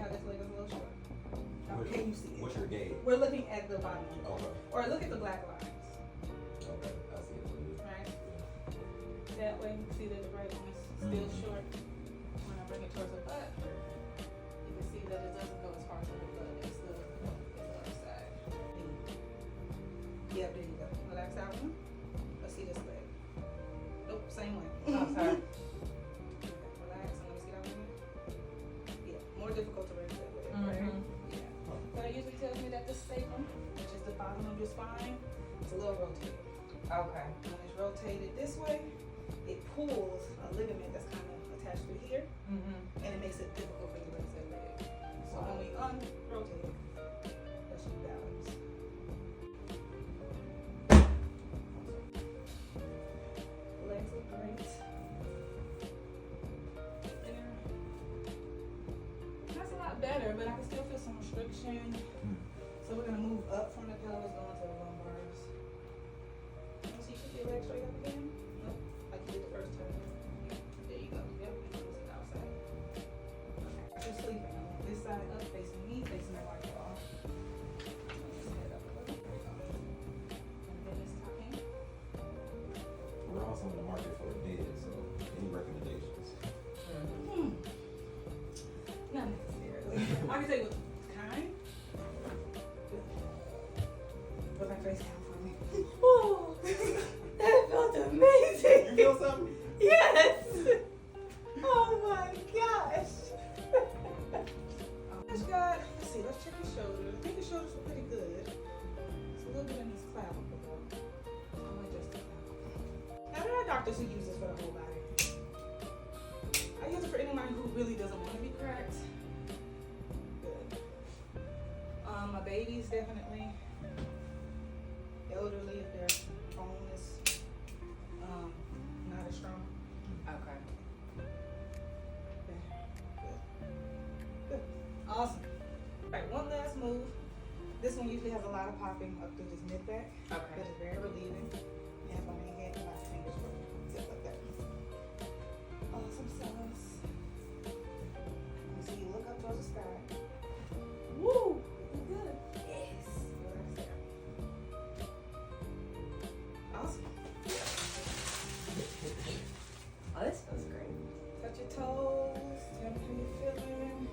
how this leg is a little short? Now, can you see it? What's your gauge? We're looking at the bottom. Okay. Or look at the black lines. Okay, I see it. Right? That way, you see that the right one is still short. When I bring it towards the butt, you can see that it doesn't go as far as the butt. It's the other side. Yep, there you go. Relax that one. Let's see this leg. Nope, same way. I'm sorry. Relax and let me see that one. Yeah, more difficult to rotate with it, right? Yeah. But it usually tells me that the sacrum, which is the bottom of your spine, is a little rotated. Okay. When it's rotated this way, it pulls a ligament that's kind of attached to here, and it makes it difficult for you to raise that leg. So when we unrotate it, that should balance. Legs look great. There. That's a lot better, but I can still feel some restriction. So we're gonna move up from the pelvis, going to the lumbars. So you keep your legs straight up again. Nope, like you did the first time. There you go. Yep, you can see the outside. Okay. You're sleeping on this side up, facing me, facing the right wall. Just head up a little. And then this top hand. We're also in the market for a bed, so any recommendations? Not necessarily. I can tell you what kind. Put my face down for me. Oh, that felt amazing. You feel something? Yes. Oh my gosh. Let's see. Let's check his shoulders. I think his shoulders were pretty good. It's a little bit in his clavicle though. I might just do that. Now there are doctors who use this for the whole body. I use it for anybody who really doesn't want to be cracked. Good. My babies definitely. Elderly, if their bone is not as strong. Okay. Good. Awesome. Alright, one last move. This one usually has a lot of popping up through this mid back. Okay. But it's very relieving. Hands on your head and my fingers zip like that. Awesome sauce.